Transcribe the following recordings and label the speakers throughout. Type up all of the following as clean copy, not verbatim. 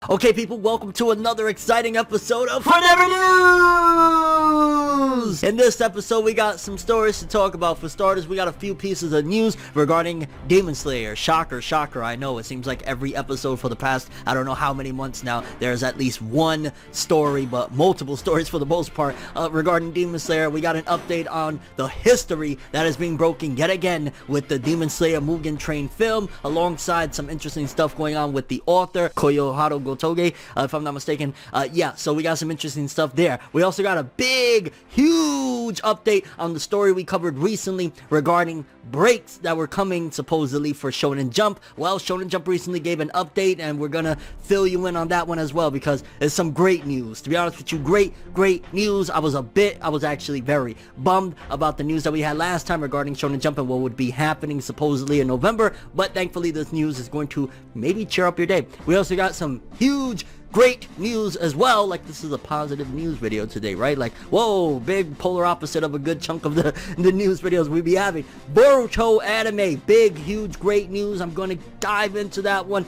Speaker 1: Okay, people, welcome to another exciting episode of FORNEVER News! In this episode, we got some stories to talk about. For starters, we got a few pieces of news regarding Demon Slayer. Shocker, shocker, I know. It seems like every episode for the past, I don't know how many months now, there's at least one story, but multiple stories for the most part, regarding Demon Slayer. We got an update on the history that is being broken yet again with the Demon Slayer Mugen Train film, alongside some interesting stuff going on with the author, Koyoharo Gotoge, if I'm not mistaken. Yeah, so we got some interesting stuff there. We also got a big, huge update on the story we covered recently regarding breaks that were coming supposedly for Shonen Jump. Well, Shonen Jump recently gave an update, and we're gonna fill you in on that one as well, because it's some great news. To be honest with you, great news. I was actually very bummed about the news that we had last time regarding Shonen Jump and what would be happening supposedly in November, but thankfully this news is going to maybe cheer up your day. We also got some huge, great news as well. Like, this is a positive news video today, right? Like, whoa, big polar opposite of a good chunk of the news videos we be having. Boruto anime, big, huge, great news. I'm gonna dive into that one.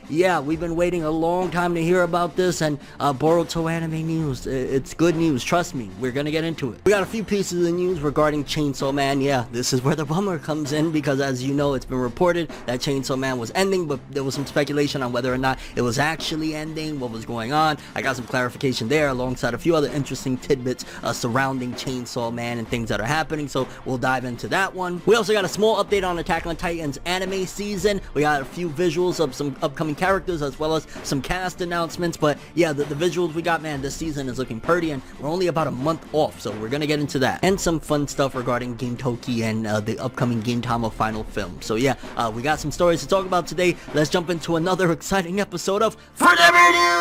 Speaker 1: Yeah, we've been waiting a long time to hear about this, and Boruto anime news, it's good news, trust me. We're gonna get into it. We got a few pieces of news regarding Chainsaw Man. Yeah, this is where the bummer comes in, because as you know, it's been reported that Chainsaw Man was ending, but there was some speculation on whether or not it was actually ending, what was going on. I got some clarification there, alongside a few other interesting tidbits surrounding Chainsaw Man and things that are happening, so we'll dive into that one. We also got a small update on Attack on Titan's anime season. We got a few visuals of some upcoming characters, as well as some cast announcements, but yeah, the visuals we got, man, this season is looking pretty, and we're only about a month off, so we're gonna get into that. And some fun stuff regarding Gintoki and the upcoming Gintama final film. So yeah, we got some stories to talk about today. Let's jump into another exciting episode of FORNEVER News!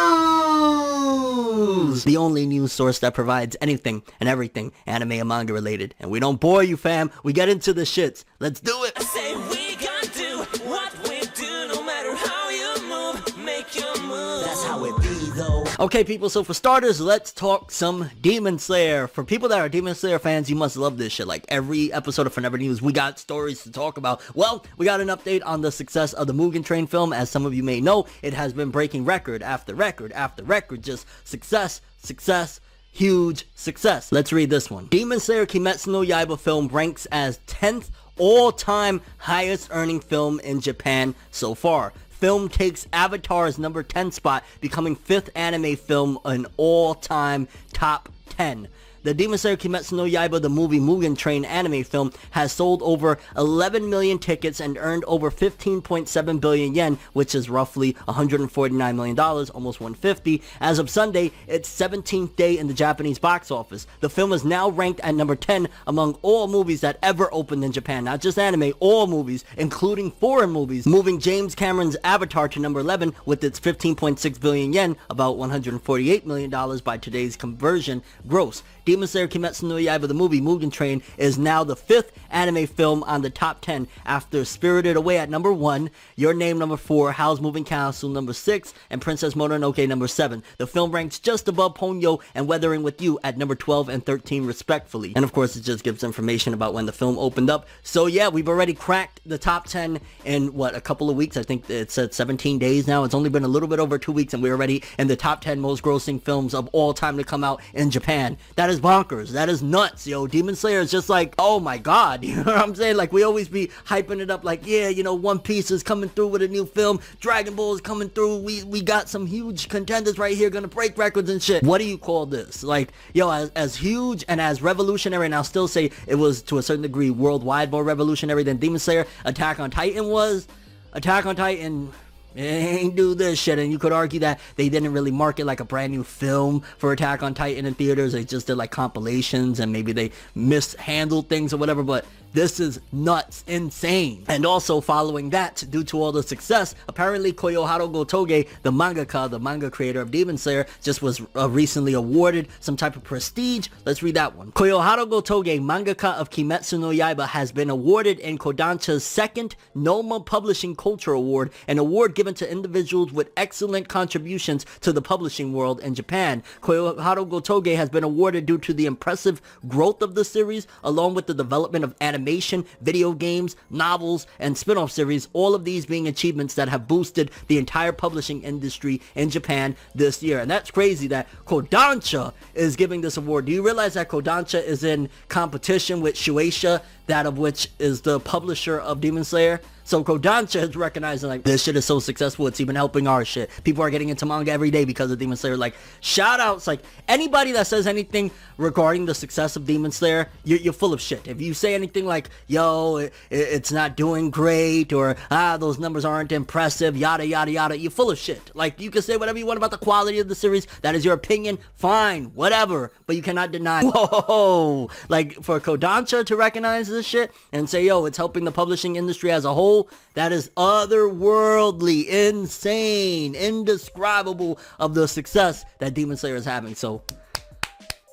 Speaker 1: The only news source that provides anything and everything anime and manga related. And we don't bore you, fam. We get into the shits. Let's do it!
Speaker 2: I say we gonna do what we do, no matter how you move, make your move. That's how it be, though.
Speaker 1: Okay, people, so for starters, let's talk some Demon Slayer. For people that are Demon Slayer fans, you must love this shit. Like, every episode of FORNEVER News, we got stories to talk about. Well, we got an update on the success of the Mugen Train film. As some of you may know, it has been breaking record after record after record. Just success, success, huge success. Let's read this one. Demon Slayer Kimetsu no Yaiba film ranks as 10th all-time highest earning film in Japan so far. Film takes Avatar's number 10 spot, becoming 5th anime film in all-time top 10. The Demon Slayer Kimetsu no Yaiba, the movie Mugen Train anime film, has sold over 11 million tickets and earned over 15.7 billion yen, which is roughly $149 million, almost 150. As of Sunday, its 17th day in the Japanese box office. The film is now ranked at number 10 among all movies that ever opened in Japan. Not just anime, all movies, including foreign movies, moving James Cameron's Avatar to number 11 with its 15.6 billion yen, about $148 million by today's conversion gross. Demon Slayer Kimetsu no Yaiba, the movie Mugen Train, is now the 5th anime film on the top 10 after Spirited Away at number 1, Your Name number 4, Howl's Moving Castle number 6, and Princess Mononoke number 7. The film ranks just above Ponyo and Weathering with You at number 12 and 13 respectfully. And of course, it just gives information about when the film opened up. So yeah, we've already cracked the top 10 in, what, a couple of weeks? I think it said 17 days now. It's only been a little bit over 2 weeks, and we're already in the top 10 most grossing films of all time to come out in Japan. That is bonkers. That is nuts, yo. Demon Slayer is just like, oh my god, you know what I'm saying? Like, we always be hyping it up like, yeah, you know, One Piece is coming through with a new film, Dragon Ball is coming through, we got some huge contenders right here gonna break records and shit. What do you call this? Like, yo, as huge and as revolutionary, and I'll still say it was to a certain degree worldwide more revolutionary than Demon Slayer Attack on Titan was. Attack on Titan, it ain't do this shit, and you could argue that they didn't really market like a brand new film for Attack on Titan in theaters. They just did like compilations, and maybe they mishandled things or whatever, but this is nuts, insane. And also following that, due to all the success, apparently Koyoharo Gotoge, the mangaka, the manga creator of Demon Slayer, just was recently awarded some type of prestige. Let's read that one. Koyoharo Gotoge, mangaka of Kimetsu no Yaiba, has been awarded in Kodansha's second Noma Publishing Culture Award, an award given to individuals with excellent contributions to the publishing world in Japan. Koyoharo Gotoge has been awarded due to the impressive growth of the series, along with the development of animation animation, video games, novels, and spin-off series, all of these being achievements that have boosted the entire publishing industry in Japan this year. And that's crazy that Kodansha is giving this award. Do you realize that Kodansha is in competition with Shueisha, that of which is the publisher of Demon Slayer? So Kodansha is recognizing, like, this shit is so successful, it's even helping our shit. People are getting into manga every day because of Demon Slayer. Like, shout outs, like, anybody that says anything regarding the success of Demon Slayer, you're full of shit. If you say anything like, yo, it's not doing great, or, those numbers aren't impressive, yada, yada, yada, you're full of shit. Like, you can say whatever you want about the quality of the series, that is your opinion, fine, whatever, but you cannot deny, whoa, like, for Kodansha to recognize this shit and say, yo, it's helping the publishing industry as a whole, that is otherworldly, insane, indescribable of the success that Demon Slayer is having. So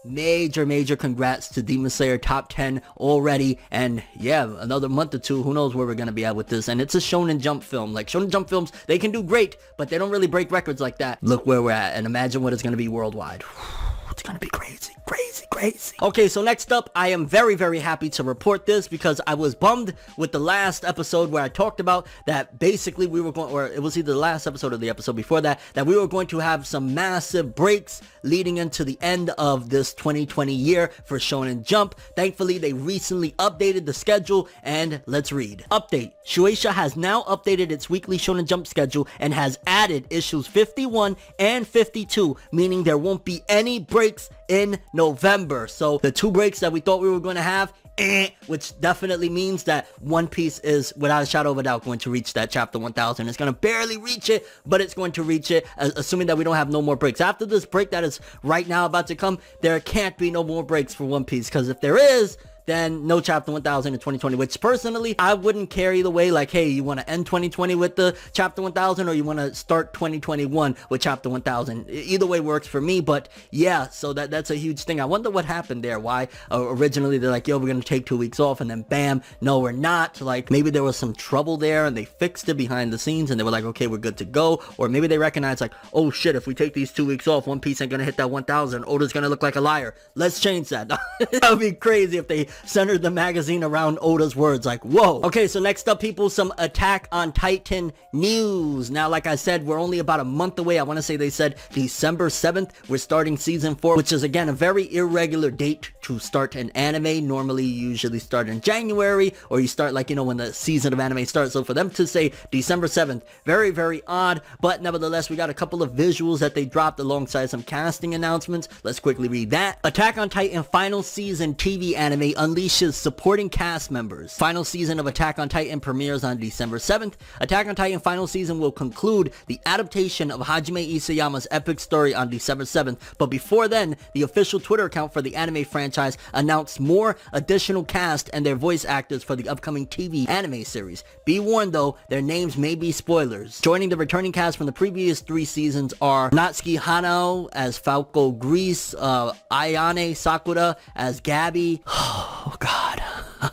Speaker 1: major congrats to Demon Slayer, top 10 already, and yeah, another month or two, who knows where we're gonna be at with this. And it's a Shonen Jump film. Like, Shonen Jump films, they can do great, but they don't really break records like that. Look where we're at, and imagine what it's gonna be worldwide. It's gonna be crazy. Okay, so next up, I am very happy to report this, because I was bummed with the last episode where I talked about that basically we were going, or it was either the last episode or the episode before that, that we were going to have some massive breaks leading into the end of this 2020 year for Shonen Jump. Thankfully, they recently updated the schedule, and let's read. Update. Shueisha has now updated its weekly Shonen Jump schedule and has added issues 51 and 52, meaning there won't be any breaks in November. So the 2 breaks that we thought we were going to have, which definitely means that One Piece is, without a shadow of a doubt, going to reach that chapter 1000. It's going to barely reach it, but it's going to reach it, assuming that we don't have no more breaks. After this break that is right now about to come, there can't be no more breaks for One Piece, because if there is, then no chapter 1000 in 2020, which personally, I wouldn't care either way. Like, hey, you want to end 2020 with the chapter 1000, or you want to start 2021 with chapter 1000? Either way works for me, but yeah, so that's a huge thing. I wonder what happened there. Why originally they're like, yo, we're going to take 2 weeks off, and then bam, no, we're not. Like, maybe there was some trouble there and they fixed it behind the scenes and they were like, okay, we're good to go. Or maybe they recognized, like, oh shit, if we take these 2 weeks off, One Piece ain't going to hit that 1000. Oda's going to look like a liar. Let's change that. That would be crazy if they centered the magazine around Oda's words. Like, whoa. Okay, so next up, people, some Attack on Titan news. Now, like I said, we're only about a month away. I want to say they said December 7th, we're starting season 4, which is, again, a very irregular date to start an anime. Normally, you usually start in January, or you start, like, you know, when the season of anime starts. So for them to say December 7th, very odd, but nevertheless, we got a couple of visuals that they dropped alongside some casting announcements. Let's quickly read that. Attack on Titan final season TV anime unleashes supporting cast members. Final season of Attack on Titan premieres on December 7th. Attack on Titan final season will conclude the adaptation of Hajime Isayama's epic story on December 7th, but before then, the official Twitter account for the anime franchise announced more additional cast and their voice actors for the upcoming TV anime series. Be warned though, their names may be spoilers. Joining the returning cast from the previous 3 seasons are Natsuki Hanao as Falco Grease, Ayane Sakura as Gabby. Oh god.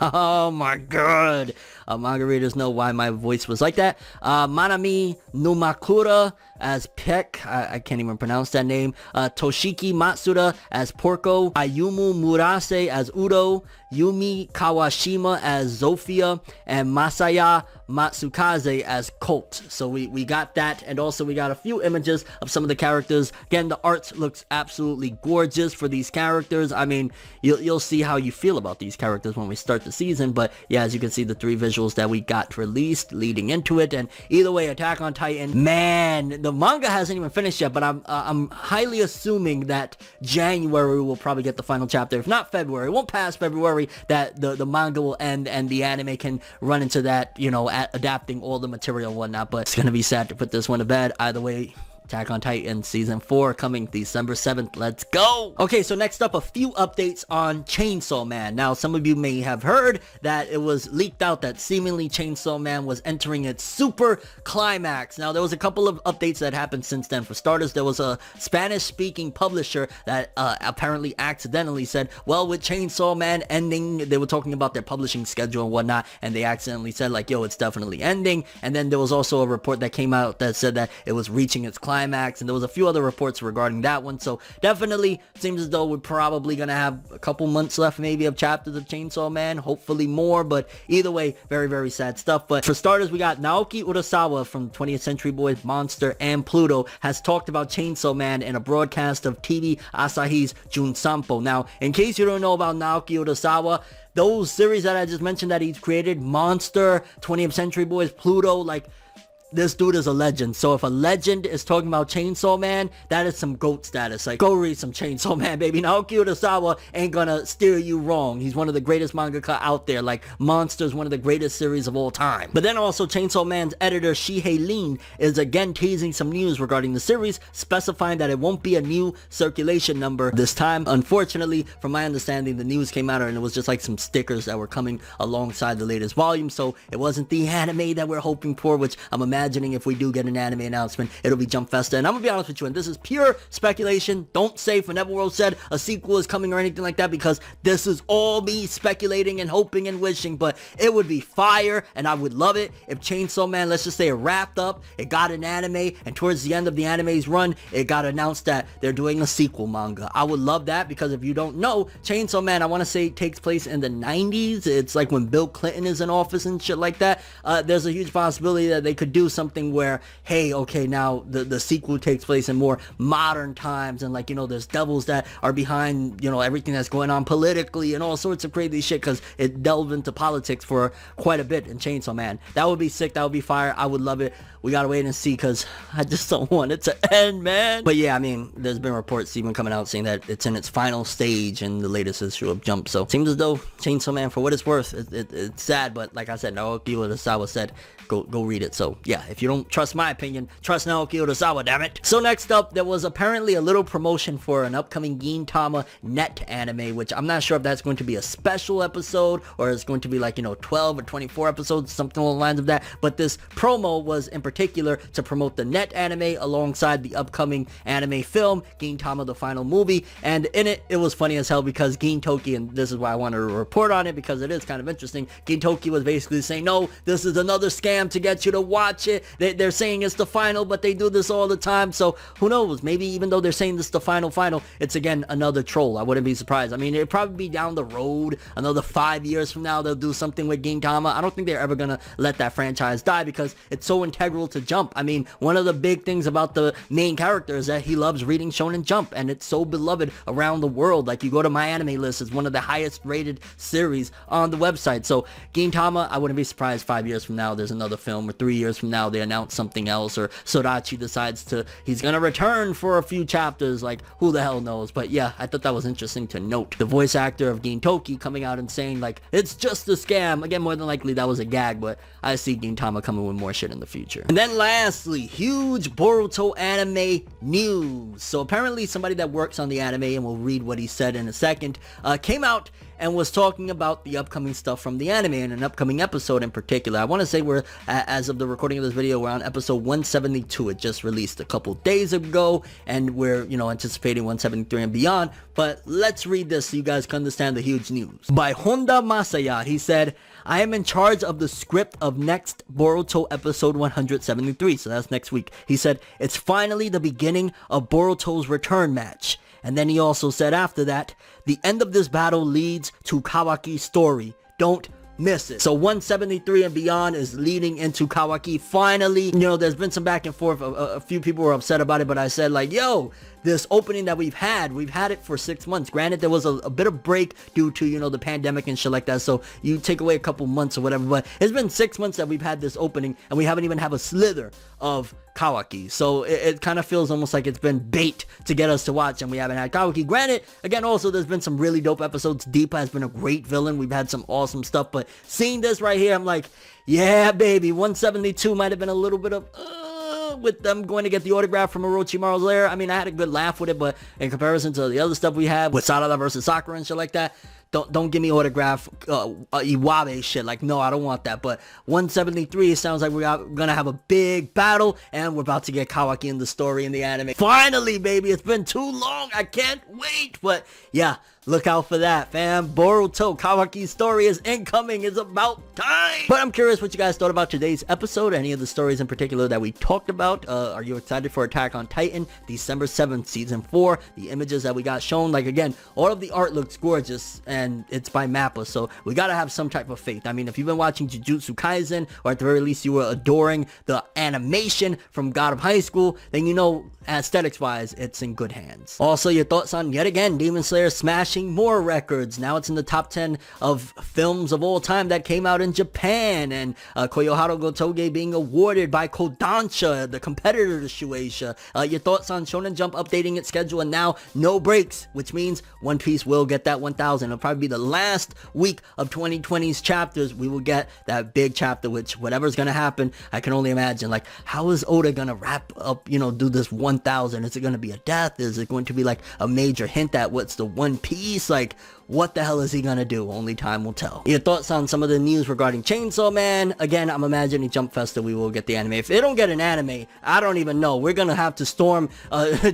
Speaker 1: Oh my god. Manga readers know why my voice was like that. Manami Numakura as Peck. I can't even pronounce that name. Toshiki Matsuda as Porco. Ayumu Murase as Udo. Yumi Kawashima as Zofia. And Masaya Matsukaze as Colt. So we got that, and also we got a few images of some of the characters. Again, the art looks absolutely gorgeous for these characters. I mean, you'll see how you feel about these characters when we start the season, but yeah, as you can see, the 3 visuals that we got released leading into it. And either way, Attack on Titan, man, the manga hasn't even finished yet, but I'm highly assuming that January will probably get the final chapter. If not February, it won't pass February, that the manga will end and the anime can run into that, you know, adapting all the material and whatnot. But it's gonna be sad to put this one to bed. Either way, Attack on Titan Season 4 coming December 7th. Let's go! Okay, so next up, a few updates on Chainsaw Man. Now, some of you may have heard that it was leaked out that seemingly Chainsaw Man was entering its super climax. Now, there was a couple of updates that happened since then. For starters, there was a Spanish-speaking publisher that apparently accidentally said, well, with Chainsaw Man ending, they were talking about their publishing schedule and whatnot, and they accidentally said, like, yo, it's definitely ending. And then there was also a report that came out that said that it was reaching its climax climax, and there was a few other reports regarding that one. So definitely seems as though we're probably gonna have a couple months left maybe of chapters of Chainsaw Man, hopefully more, but either way, very, very sad stuff. But for starters, we got Naoki Urasawa from 20th Century Boys, Monster, and Pluto has talked about Chainsaw Man in a broadcast of TV Asahi's Jun Sampo. Now, in case you don't know about Naoki Urasawa, those series that I just mentioned that he's created, Monster, 20th Century Boys, Pluto, like, this dude is a legend. So if a legend is talking about Chainsaw Man, that is some GOAT status. Like, go read some Chainsaw Man, baby. Naoki Urasawa ain't gonna steer you wrong. He's one of the greatest mangaka out there. Like, Monster is one of the greatest series of all time. But then also, Chainsaw Man's editor, Shihei Lin, is again teasing some news regarding the series, specifying that it won't be a new circulation number this time. Unfortunately, from my understanding, the news came out and it was just like some stickers that were coming alongside the latest volume. So it wasn't the anime that we're hoping for, which I'm imagining if we do get an anime announcement, it'll be Jump Festa. And I'm gonna be honest with you, and this is pure speculation. Don't say ForneverWorld said a sequel is coming or anything like that, because this is all me speculating and hoping and wishing. But it would be fire, and I would love it if Chainsaw Man, let's just say, it wrapped up, it got an anime, and towards the end of the anime's run, it got announced that they're doing a sequel manga. I would love that, because if you don't know, Chainsaw Man, I want to say, takes place in the 90s. It's like when Bill Clinton is in office and shit like that. There's a huge possibility that they could do something where, hey, okay, now the sequel takes place in more modern times, and like, you know, there's devils that are behind, you know, everything that's going on politically and all sorts of crazy shit, because it delved into politics for quite a bit in Chainsaw Man. That would be sick. That would be fire. I would love it. We gotta wait and see, because I just don't want it to end, man. But yeah, I mean, there's been reports even coming out saying that it's in its final stage in the latest issue of Jump. So seems as though Chainsaw Man, for what it's worth, it's sad, but like I said, Naoki Urasawa said, go read it. So yeah, if you don't trust my opinion, trust Naoki Urasawa, damn it. So next up, there was apparently a little promotion for an upcoming Gintama net anime, which I'm not sure if that's going to be a special episode or it's going to be like, you know, 12 or 24 episodes, something along the lines of that. But this promo was in particular to promote the net anime alongside the upcoming anime film, Gintama the Final Movie. And in it, it was funny as hell, because Gintoki, and this is why I wanted to report on it, because it is kind of interesting, Gintoki was basically saying, no, this is another scam to get you to watch it. They're saying it's the final, but they do this all the time. So who knows, maybe even though they're saying this is the final, it's again another troll. I wouldn't be surprised. I mean, it'd probably be down the road, another 5 years from now, they'll do something with Gintama. I don't think they're ever gonna let that franchise die, because it's so integral to Jump. I mean, one of the big things about the main character is that he loves reading Shonen Jump, and it's so beloved around the world. Like, you go to my anime list, it's one of the highest rated series on the website. So Gintama, I wouldn't be surprised 5 years from now there's another film, or 3 years from now they announce something else, or Sorachi decides he's gonna return for a few chapters. Like, who the hell knows? But yeah, I thought that was interesting to note. The voice actor of Gintoki coming out and saying, like, it's just a scam. Again, more than likely that was a gag, but I see Gintama coming with more shit in the future. And then lastly, huge Boruto anime news. So apparently somebody that works on the anime, and we'll read what he said in a second, came out and was talking about the upcoming stuff from the anime, and an upcoming episode in particular. I want to say we're, as of the recording of this video, we're on episode 172. It just released a couple days ago, and we're, you know, anticipating 173 and beyond. But let's read this so you guys can understand the huge news. By Honda Masaya, he said, I am in charge of the script of next Boruto episode 173, so that's next week. He said, it's finally the beginning of Boruto's return match. And then he also said after that, the end of this battle leads to Kawaki's story. Don't miss it. So 173 and beyond is leading into Kawaki. Finally, you know, there's been some back and forth. A few people were upset about it, but I said, like, yo, this opening that we've had it for 6 months. Granted, there was a bit of break due to, you know, the pandemic and shit like that, so you take away a couple months or whatever, but it's been 6 months that we've had this opening, and we haven't even have a slither of Kawaki. So it kind of feels almost like it's been bait to get us to watch, and we haven't had Kawaki. Granted, again, also there's been some really dope episodes. Deepa has been a great villain. We've had some awesome stuff, but seeing this right here, I'm like, yeah, baby, 172 might have been a little bit of with them going to get the autograph from Orochimaru's lair. I mean, I had a good laugh with it, but in comparison to the other stuff we had with Sarada versus Sakura and shit like that, don't give me autograph Iwabe shit. Like, no, I don't want that. But 173, it sounds like we're gonna have a big battle, and we're about to get Kawaki in the story in the anime. Finally, baby, it's been too long. I can't wait. But yeah, look out for that, fam. Boruto, Kawaki's story is incoming. It's about time. But I'm curious what you guys thought about today's episode. Any of the stories in particular that we talked about. Are you excited for Attack on Titan? December 7th, season 4. The images that we got shown, like, again, all of the art looks gorgeous, and it's by Mappa, so we gotta have some type of faith. I mean, if you've been watching Jujutsu Kaisen, or at the very least you were adoring the animation from God of High School, then you know, aesthetics wise, it's in good hands. Also, your thoughts on, yet again, Demon Slayer smashing more records. Now it's in the top 10 of films of all time that came out in Japan, and Koyoharu Gotoge being awarded by Kodansha, the competitor to Shueisha. Your thoughts on Shonen Jump updating its schedule, and now no breaks, which means One Piece will get that 1000. It'll probably be the last week of 2020's chapters. We will get that big chapter, which whatever's gonna happen, I can only imagine. Like, how is Oda gonna wrap up, you know, do this 1000? Is it gonna be a death? Is it going to be like a major hint at what's the One Piece? Like, what the hell is he gonna do? Only time will tell. Your thoughts on some of the news regarding Chainsaw Man? Again, I'm imagining Jump Festa we will get the anime. If they don't get an anime, I don't even know. We're gonna have to storm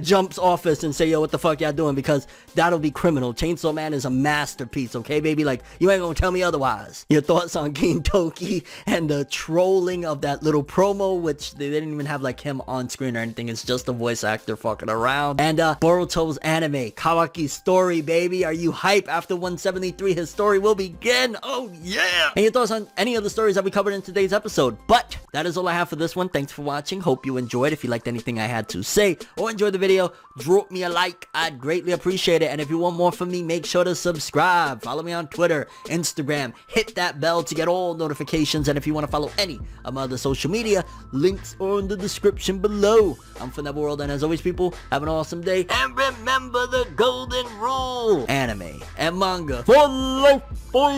Speaker 1: Jump's office and say, yo, what the fuck y'all doing? Because that'll be criminal. Chainsaw Man is a masterpiece, okay, baby? Like, you ain't gonna tell me otherwise. Your thoughts on Gintoki and the trolling of that little promo, which they didn't even have like him on screen or anything. It's just a voice actor fucking around. And Boruto's anime, Kawaki's story, baby. Are you hype? After 173, his story will begin. Oh yeah. And your thoughts on any of the stories that we covered in today's episode. But that is all I have for this one. Thanks for watching. Hope you enjoyed. If you liked anything I had to say or enjoyed the video, drop me a like. I'd greatly appreciate it. And if you want more from me, make sure to subscribe. Follow me on Twitter, Instagram. Hit that bell to get all notifications. And if you want to follow any of my other social media, links are in the description below. I'm ForneverWorld, and as always, people, have an awesome day. And remember the golden rule. Anime and manga for life, boy.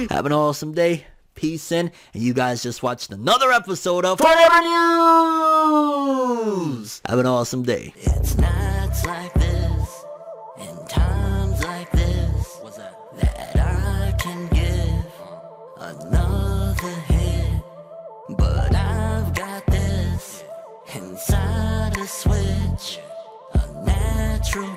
Speaker 1: Have an awesome day. Peace in. And you guys just watched another episode of FORNEVER News. Have an awesome day.
Speaker 2: It's nights like this, and times like this, that I can give another hit. But I've got this inside a switch, a natural